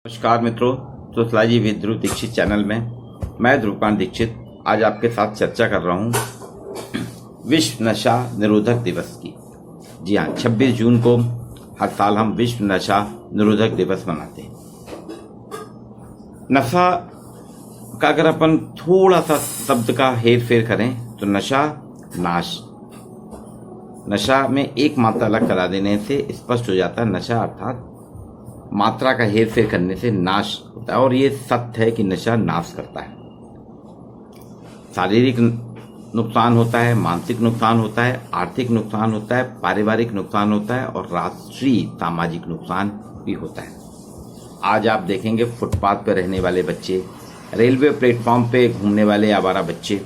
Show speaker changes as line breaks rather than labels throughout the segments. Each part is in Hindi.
नमस्कार मित्रों, sociology with Dhruv Dikshit channel में मैं ध्रुवकांत दीक्षित आज आपके साथ चर्चा कर रहा हूँ विश्व नशा निरोधक दिवस की। जी हाँ, 26 जून को हर साल हम विश्व नशा निरोधक दिवस मनाते हैं। नशा का अगर अपन थोड़ा सा शब्द का हेर फेर करें तो नशा नाश, नशा में एक मात्रा अलग करा देने से स्पष्ट हो जाता है नशा अर्थात मात्रा का हेर फेर करने से नाश होता है। और ये सत्य है कि नशा नाश करता है। शारीरिक नुकसान होता है, मानसिक नुकसान होता है, आर्थिक नुकसान होता है, पारिवारिक नुकसान होता है और राष्ट्रीय सामाजिक नुकसान भी होता है। आज आप देखेंगे फुटपाथ पर रहने वाले बच्चे, रेलवे प्लेटफॉर्म पे घूमने वाले आवारा बच्चे,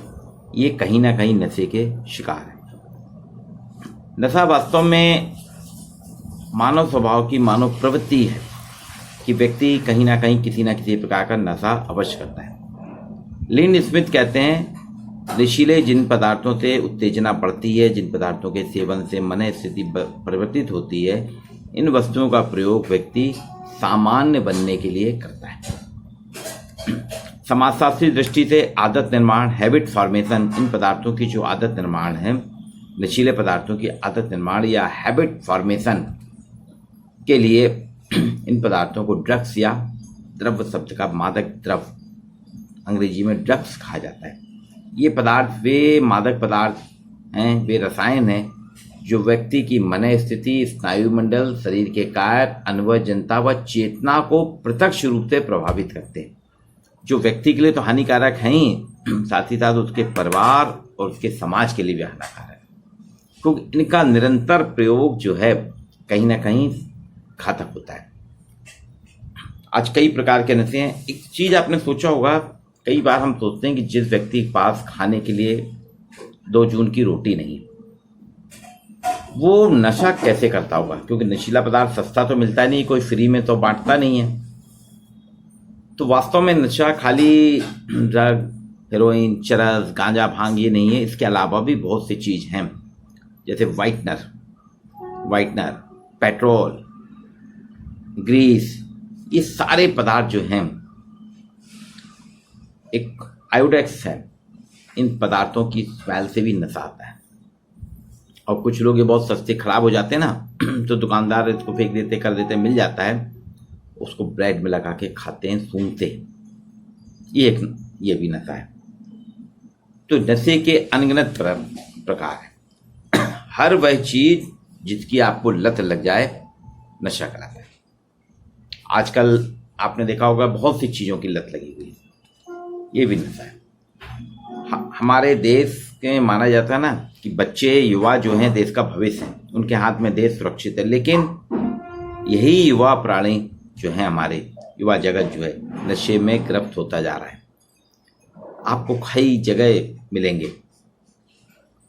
ये कहीं ना कहीं नशे के शिकार हैं। नशा वास्तव में मानव स्वभाव की मानव प्रवृत्ति है कि व्यक्ति कहीं ना कहीं किसी न किसी प्रकार का नशा अवश्य करता है। लिन स्मिथ कहते हैं, नशीले जिन पदार्थों से उत्तेजना बढ़ती है, जिन पदार्थों के सेवन से मन स्थिति परिवर्तित होती है, इन वस्तुओं का प्रयोग व्यक्ति सामान्य बनने के लिए करता है। समाजशास्त्री दृष्टि से आदत निर्माण, हैबिट फॉर्मेशन, इन पदार्थों की जो आदत निर्माण है, नशीले पदार्थों की आदत निर्माण या हैबिट फॉर्मेशन के लिए इन पदार्थों को ड्रग्स या द्रव्य शब्द का मादक द्रव्य अंग्रेजी में ड्रग्स कहा जाता है। ये पदार्थ वे मादक पदार्थ हैं, वे रसायन हैं जो व्यक्ति की मन स्थिति, स्नायुमंडल, शरीर के कार्य, अनुभव, जनता व चेतना को प्रत्यक्ष रूप से प्रभावित करते हैं, जो व्यक्ति के लिए तो हानिकारक हैं ही, साथ ही साथ उसके परिवार और उसके समाज के लिए भी हानिकारक है, क्योंकि इनका निरंतर प्रयोग जो है कहीं ना कहीं घातक होता है। आज कई प्रकार के नशे हैं। एक चीज आपने सोचा होगा, कई बार हम सोचते हैं कि जिस व्यक्ति के पास खाने के लिए 2 जून की रोटी नहीं, वो नशा कैसे करता होगा, क्योंकि नशीला पदार्थ सस्ता तो मिलता नहीं, कोई फ्री में तो बांटता नहीं है। तो वास्तव में नशा खाली ड्रग, हेरोइन, चरस, गांजा, भांग ये नहीं है, इसके अलावा भी बहुत सी चीज हैं, जैसे वाइटनर, पेट्रोल, ग्रीस, ये सारे पदार्थ जो हैं, एक आयोडेक्स है, इन पदार्थों की स्मेल से भी नशा आता है। और कुछ लोग ये बहुत सस्ते खराब हो जाते हैं ना, तो दुकानदार इसको फेंक देते, कर देते, मिल जाता है, उसको ब्रेड में लगा के खाते हैं, सूंघते हैं। ये भी नशा है। तो नशे के अनगिनत प्रकार है। हर वह चीज जिसकी आपको लत लग जाए नशा कराता है। आजकल आपने देखा होगा बहुत सी चीजों की लत लगी हुई है, ये भी नशा है। हमारे देश के माना जाता है ना कि बच्चे, युवा जो हैं देश का भविष्य है, उनके हाथ में देश सुरक्षित है, लेकिन यही युवा प्राणी जो है, हमारे युवा जगत जो है, नशे में गिरफ्त होता जा रहा है। आपको कई जगह मिलेंगे,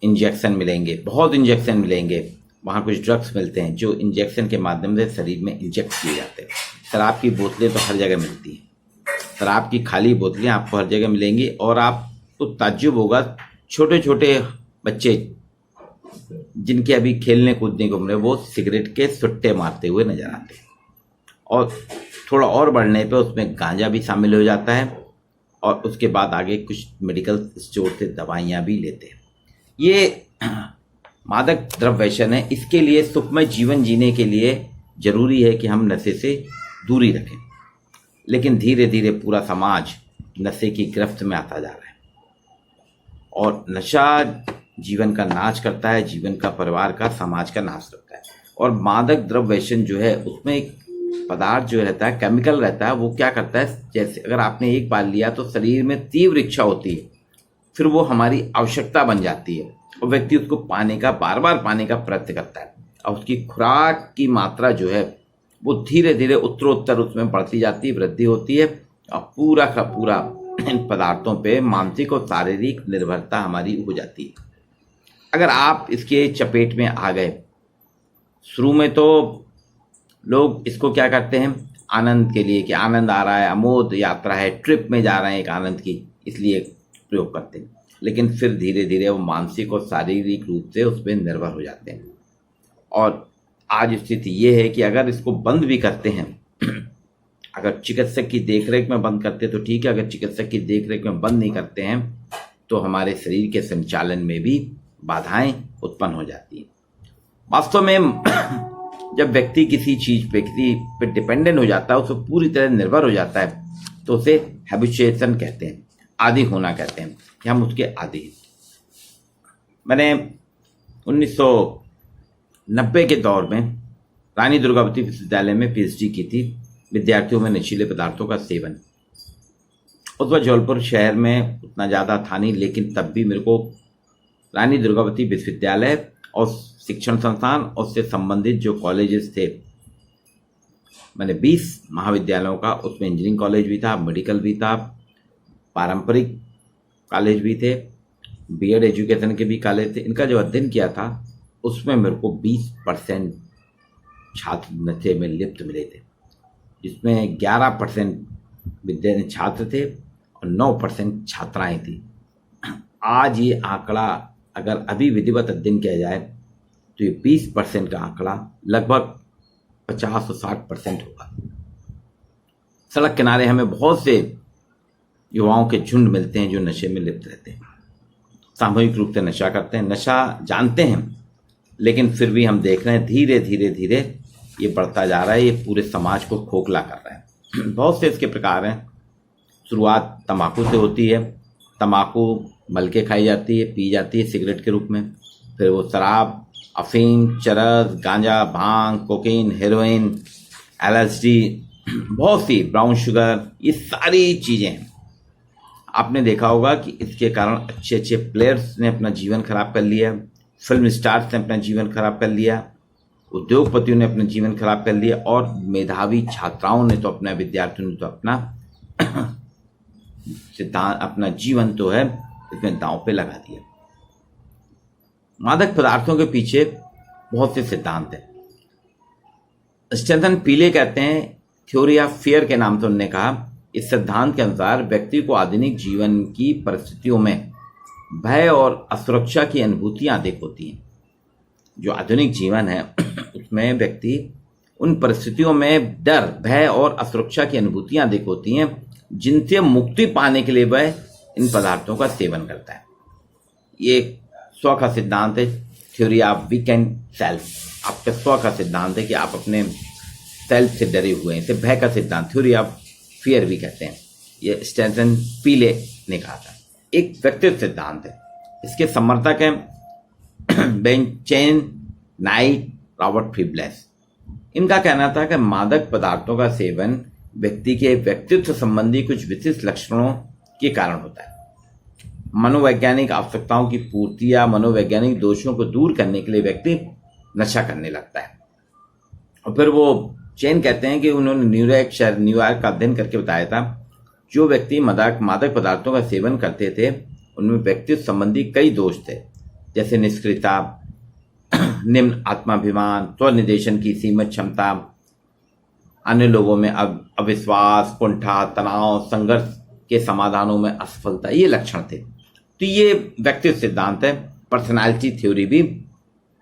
इंजेक्शन मिलेंगे, बहुत इंजेक्शन मिलेंगे, वहाँ कुछ ड्रग्स मिलते हैं जो इंजेक्शन के माध्यम से शरीर में इंजेक्ट किए जाते हैं। शराब की बोतलें तो हर जगह मिलती हैं, शराब की खाली बोतलें आपको हर जगह मिलेंगी, और आपको ताज्जुब होगा, छोटे छोटे बच्चे जिनके अभी खेलने कूदने की उम्र है, वो सिगरेट के सुट्टे मारते हुए नजर आते हैं। और थोड़ा और बढ़ने पे उसमें गांजा भी शामिल हो जाता है, और उसके बाद आगे कुछ मेडिकल स्टोर से दवाइयाँ भी लेते हैं। ये मादक द्रव्य व्यसन है। इसके लिए सुखमय जीवन जीने के लिए जरूरी है कि हम नशे से दूरी रखें, लेकिन धीरे धीरे पूरा समाज नशे की गिरफ्त में आता जा रहा है, और नशा जीवन का नाश करता है, जीवन का, परिवार का, समाज का नाश करता है। और मादक द्रव्य व्यसन जो है, उसमें एक पदार्थ जो रहता है, केमिकल रहता है, वो क्या करता है, जैसे अगर आपने एक बार लिया तो शरीर में तीव्र इच्छा होती है, फिर वो हमारी आवश्यकता बन जाती है, और व्यक्ति उसको पाने का, बार बार पाने का प्रयत्न करता है, और उसकी खुराक की मात्रा जो है वो धीरे धीरे उत्तरोत्तर उसमें बढ़ती जाती है, वृद्धि होती है, और पूरा का पूरा इन पदार्थों पे मानसिक और शारीरिक निर्भरता हमारी हो जाती है। अगर आप इसके चपेट में आ गए, शुरू में तो लोग इसको क्या करते हैं, आनंद के लिए, कि आनंद आ रहा है, अमोद यात्रा है, ट्रिप में जा रहे हैं एक आनंद की, इसलिए प्रयोग करते हैं, लेकिन फिर धीरे धीरे वो मानसिक और शारीरिक रूप से उस पर निर्भर हो जाते हैं। और आज स्थिति ये है कि अगर इसको बंद भी करते हैं अगर चिकित्सक की देखरेख में बंद करते तो ठीक है, अगर चिकित्सक की देखरेख में बंद नहीं करते हैं तो हमारे शरीर के संचालन में भी बाधाएं उत्पन्न हो जाती हैं। वास्तव में जब व्यक्ति किसी चीज पे किसी पे डिपेंडेंट हो जाता है, उस पर पूरी तरह निर्भर हो जाता है, तो उसे हैबिचुएशन कहते हैं, आदी होना कहते हैं कि हम उसके आदी हैं। मैंने 1990 के दौर में रानी दुर्गावती विश्वविद्यालय में पीएचडी की थी, विद्यार्थियों में नशीले पदार्थों का सेवन। उस वक्त जबलपुर शहर में उतना ज़्यादा था नहीं, लेकिन तब भी मेरे को रानी दुर्गावती विश्वविद्यालय और शिक्षण संस्थान और उससे संबंधित जो कॉलेजेस थे, मैंने 20 महाविद्यालयों का, उसमें इंजीनियरिंग कॉलेज भी था, मेडिकल भी था, पारंपरिक कॉलेज भी थे, बीएड एजुकेशन के भी कॉलेज थे, इनका जो अध्ययन किया था उसमें मेरे को 20% छात्र नशे में लिप्त मिले थे, जिसमें 11% छात्र थे और 9% छात्राएं थी। आज ये आंकड़ा अगर अभी विधिवत अध्ययन किया जाए तो ये 20% का आंकड़ा लगभग 50 से 60% होगा। सड़क किनारे हमें बहुत से युवाओं के झुंड मिलते हैं जो नशे में लिप्त रहते हैं, सामूहिक रूप से नशा करते हैं, नशा जानते हैं, लेकिन फिर भी हम देख रहे हैं धीरे धीरे धीरे ये बढ़ता जा रहा है, ये पूरे समाज को खोखला कर रहा है। बहुत से इसके प्रकार हैं। शुरुआत तंबाकू से होती है, तंबाकू मल के खाई जाती है, पी जाती है सिगरेट के रूप में, फिर वो शराब, अफीम, चरस, गांजा, भांग, कोकीन, हेरोइन, एलएसडी, बहुत सी ब्राउन शुगर, ये सारी चीज़ें आपने देखा होगा कि इसके कारण अच्छे अच्छे प्लेयर्स ने अपना जीवन खराब कर लिया, फिल्म स्टार्स ने अपना जीवन खराब कर लिया, उद्योगपतियों ने अपना जीवन खराब कर लिया, और मेधावी छात्राओं ने तो अपना, विद्यार्थियों ने तो अपना सिद्धांत, अपना जीवन तो है इसमें दांव पे लगा दिया। मादक पदार्थों के पीछे बहुत से सिद्धांत हैं। स्टेफन पीले कहते हैं, थ्योरी ऑफ फियर के नाम से उन्होंने कहा, इस सिद्धांत के अनुसार व्यक्ति को आधुनिक जीवन की परिस्थितियों में भय और असुरक्षा की अनुभूतियां अधिक होती हैं। जो आधुनिक जीवन है उसमें व्यक्ति उन परिस्थितियों में डर, भय और असुरक्षा की अनुभूतियां अधिक होती हैं, जिनसे मुक्ति पाने के लिए वह इन पदार्थों का सेवन करता है। ये स्व का सिद्धांत है, थ्योरी ऑफ वीकेंड सेल्फ। आपके स्व का सिद्धांत है कि आप अपने सेल्फ से डरे हुए हैं, इसे भय का सिद्धांत, थ्योरी ऑफ फियर भी कहते हैं। ये स्टेफन पीले ने कहा था। एक व्यक्तित्व सिद्धांत है, इसके समर्थक हैं बेंचेन नाइट, रॉबर्ट फ्रीब्लेस। इनका कहना था कि मादक पदार्थों का सेवन व्यक्ति के व्यक्तित्व संबंधी कुछ विशिष्ट लक्षणों के कारण होता है। मनोवैज्ञानिक आवश्यकताओं की पूर्ति या मनोवैज्ञानिक दोषों को दूर करने के लिए व्यक्ति नशा करने लगता है। और फिर वो चेन कहते हैं कि उन्होंने न्यूयॉर्क का अध्ययन करके बताया था, जो व्यक्ति मादक पदार्थों का सेवन करते थे उनमें व्यक्तित्व संबंधी कई दोष थे, जैसे निष्क्रियता, निम्न आत्माभिमान, स्वनिर्देशन की सीमित क्षमता, अन्य लोगों में अविश्वास, कुंठा, तनाव, संघर्ष के समाधानों में असफलता, ये लक्षण थे। तो ये व्यक्तित्व सिद्धांत है। पर्सनालिटी थ्योरी भी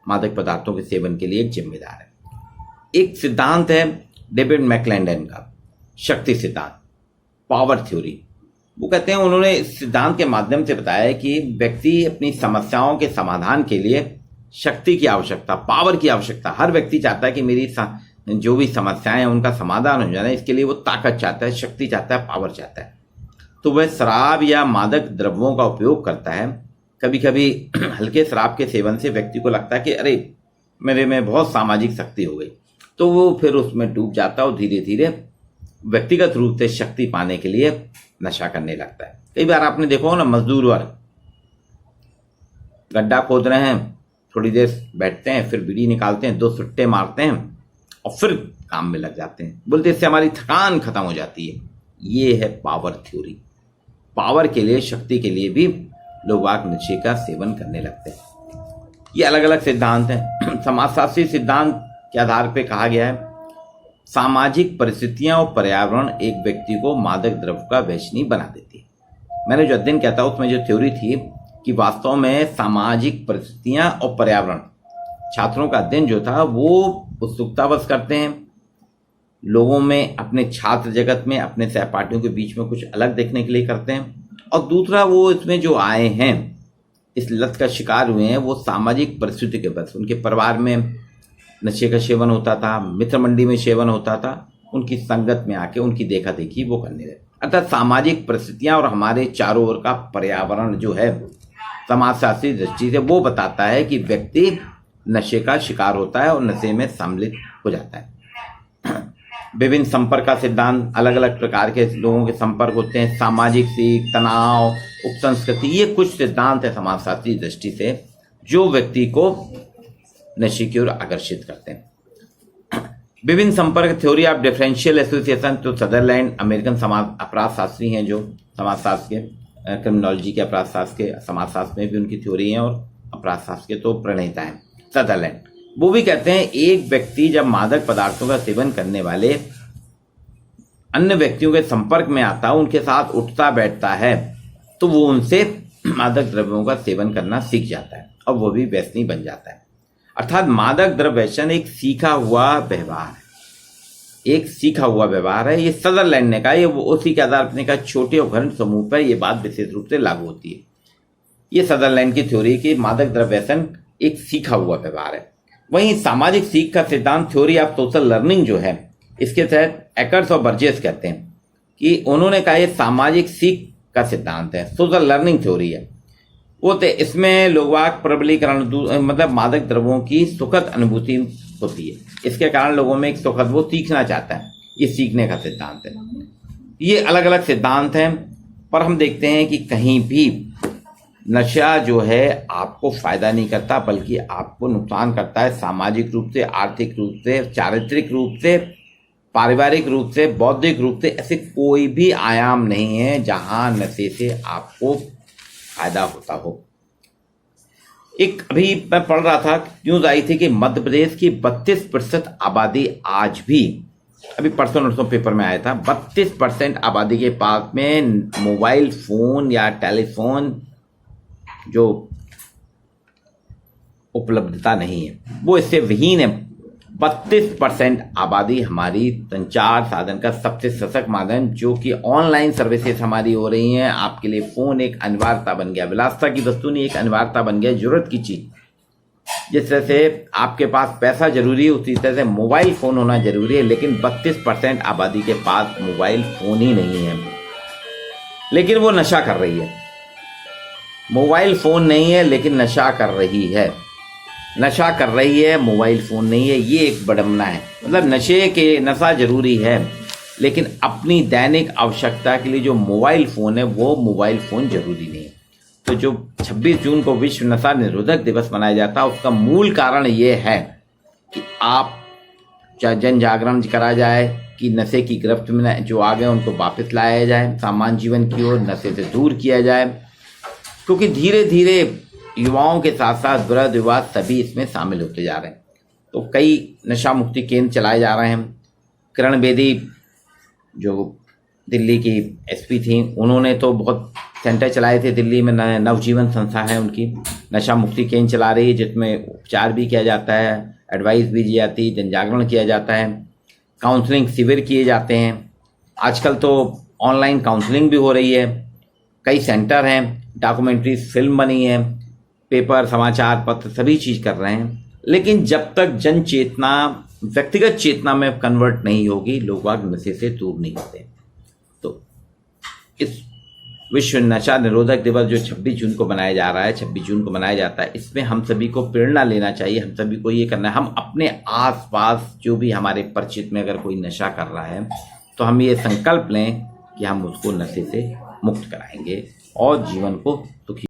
मादक पदार्थों के सेवन के लिए एक जिम्मेदार है। एक सिद्धांत है डेविड मैकक्लेंडन का, शक्ति सिद्धांत, पावर थ्योरी। वो कहते हैं, उन्होंने इस सिद्धांत के माध्यम से बताया कि व्यक्ति अपनी समस्याओं के समाधान के लिए शक्ति की आवश्यकता, पावर की आवश्यकता, हर व्यक्ति चाहता है कि मेरी जो भी समस्याएं हैं उनका समाधान हो जाए, इसके लिए वो ताकत चाहता है, शक्ति चाहता है, पावर चाहता है। तो वह शराब या मादक द्रव्यों का उपयोग करता है। कभी कभी हल्के शराब के सेवन से व्यक्ति को लगता है कि अरे मेरे में बहुत सामाजिक शक्ति हो गई, तो वो फिर उसमें डूब जाता है और धीरे धीरे व्यक्तिगत रूप से शक्ति पाने के लिए नशा करने लगता है। कई बार आपने देखा हो ना, मजदूर वर्ग गड्ढा खोद रहे हैं, थोड़ी देर बैठते हैं, फिर बीड़ी निकालते हैं, 2 सुट्टे मारते हैं और फिर काम में लग जाते हैं, बोलते इससे हमारी थकान खत्म हो जाती है। ये है पावर थ्योरी। पावर के लिए, शक्ति के लिए भी लोग नशे का सेवन करने लगते हैं। ये अलग अलग सिद्धांत हैं। समाजशास्त्री सिद्धांत के आधार पर कहा गया है, सामाजिक परिस्थितियां और पर्यावरण एक व्यक्ति को मादक द्रव्य का व्यसनी बना देती है। मैंने जो अध्ययन किया था उसमें जो थ्योरी थी कि वास्तव में सामाजिक परिस्थितियां और पर्यावरण, छात्रों का अध्ययन जो था वो उत्सुकतावश करते हैं, लोगों में, अपने छात्र जगत में, अपने सहपाठियों के बीच में कुछ अलग देखने के लिए करते हैं। और दूसरा, वो इसमें जो आए हैं, इस लत का शिकार हुए हैं, वो सामाजिक परिस्थिति के बस, उनके परिवार में नशे का सेवन होता था, मित्र मंडी में सेवन होता था, उनकी संगत में आके उनकी देखा देखी वो करने लगे। अर्थात सामाजिक परिस्थितियां और हमारे चारों ओर का पर्यावरण जो है समाजशास्त्री दृष्टि से वो बताता है कि व्यक्ति नशे का शिकार होता है और नशे में सम्मिलित हो जाता है। विभिन्न संपर्क का सिद्धांत, अलग अलग प्रकार के लोगों के संपर्क होते हैं, सामाजिक सीख, तनाव, उपसंस्कृति, ये कुछ सिद्धांत है समाजशास्त्री दृष्टि से जो व्यक्ति को नशे की ओर आकर्षित करते हैं। विभिन्न संपर्क, थ्योरी ऑफ डिफरेंशियल एसोसिएशन, तो सदरलैंड अमेरिकन समाज अपराध शास्त्री हैं जो समाजशास्त्र के, क्रिमिनोलॉजी के अपराध शास्त्र के, समाजशास्त्र में भी उनकी थ्योरी है और अपराध शास्त्र के तो प्रणेता हैं सदरलैंड। वो भी कहते हैं एक व्यक्ति जब मादक पदार्थों का सेवन करने वाले अन्य व्यक्तियों के संपर्क में आता है, उनके साथ उठता बैठता है, तो वो उनसे मादक द्रव्यों का सेवन करना सीख जाता है और वो भी व्यसनी बन जाता है। अर्थात मादक द्रव्य व्यसन एक सीखा हुआ व्यवहार है, एक सीखा हुआ व्यवहार है। ये सदरलैंड ने कहा, ये वो उसी के आधार पर कहा, छोटे और घन समूह पर ये बात विशेष रूप से लागू होती है। ये सदरलैंड की थ्योरी की मादक द्रव्य व्यसन एक सीखा हुआ व्यवहार है। वहीं सामाजिक सीख का सिद्धांत, थ्योरी ऑफ सोशल लर्निंग जो है, इसके तहत एकर्स और बर्जेस कहते हैं कि उन्होंने कहा ये सामाजिक सीख का सिद्धांत है, सोशल लर्निंग थ्योरी है। वो तो इसमें लोगवाक प्रबलीकरण, मतलब मादक द्रव्यों की सुखद अनुभूति होती है, इसके कारण लोगों में एक सुखद, वो सीखना चाहता है, ये सीखने का सिद्धांत है। ये अलग अलग सिद्धांत हैं, पर हम देखते हैं कि कहीं भी नशा जो है आपको फायदा नहीं करता बल्कि आपको नुकसान करता है, सामाजिक रूप से, आर्थिक रूप से, चारित्रिक रूप से, पारिवारिक रूप से, बौद्धिक रूप से। ऐसे कोई भी आयाम नहीं है जहां नशे से आपको फायदा होता हो। एक अभी मैं पढ़ रहा था, न्यूज आई थी कि मध्य प्रदेश की 32% आबादी आज भी, अभी परसों नरसों पेपर में आया था, 32% आबादी के पास में मोबाइल फोन या टेलीफोन जो उपलब्धता नहीं है, वो इससे विहीन है। 32% आबादी हमारी संचार साधन का सबसे सशक्त माध्यम, जो कि ऑनलाइन सर्विसेज हमारी हो रही हैं, आपके लिए फोन एक अनिवार्यता बन गया, विलासिता की वस्तु नहीं, एक अनिवार्यता बन गया, जरूरत की चीज। जिस तरह से आपके पास पैसा जरूरी है, उसी तरह से मोबाइल फोन होना जरूरी है, लेकिन 32% आबादी के पास मोबाइल फोन ही नहीं है, लेकिन वो नशा कर रही है। मोबाइल फोन नहीं है लेकिन नशा कर रही है, नशा कर रही है, मोबाइल फोन नहीं है, ये एक बड़मना है। मतलब नशा जरूरी है, लेकिन अपनी दैनिक आवश्यकता के लिए जो मोबाइल फोन है, वो मोबाइल फोन जरूरी नहीं है। तो जो 26 जून को विश्व नशा निरोधक दिवस मनाया जाता है, उसका मूल कारण ये है कि आप जन जागरण करा जाए कि नशे की गिरफ्त में जो आ गए उनको वापस लाया जाए, सामान्य जीवन की ओर नशे से दूर किया जाए, क्योंकि धीरे धीरे युवाओं के साथ साथ वृद्ध युवा सभी इसमें शामिल होते जा रहे हैं। तो कई नशा मुक्ति केंद्र चलाए जा रहे हैं। किरण बेदी जो दिल्ली की एसपी थी, उन्होंने तो बहुत सेंटर चलाए थे दिल्ली में, नवजीवन संस्था है उनकी, नशा मुक्ति केंद्र चला रही है, जिसमें उपचार भी किया जाता है, एडवाइस भी दी जाती है, जन जागरण किया जाता है, काउंसलिंग शिविर किए जाते हैं। आजकल तो ऑनलाइन काउंसलिंग भी हो रही है, कई सेंटर हैं, डॉक्यूमेंट्री फिल्म बनी है, पेपर, समाचार पत्र सभी चीज कर रहे हैं। लेकिन जब तक जन चेतना व्यक्तिगत चेतना में कन्वर्ट नहीं होगी, लोग नशे से दूर नहीं होते। तो इस विश्व नशा निरोधक दिवस जो 26 जून को मनाया जा रहा है, 26 जून को मनाया जाता है, इसमें हम सभी को प्रेरणा लेना चाहिए। हम सभी को ये करना है, हम अपने आसपास जो भी हमारे परिचित में अगर कोई नशा कर रहा है, तो हम ये संकल्प लें कि हम उसको नशे से मुक्त कराएंगे और जीवन को सुखी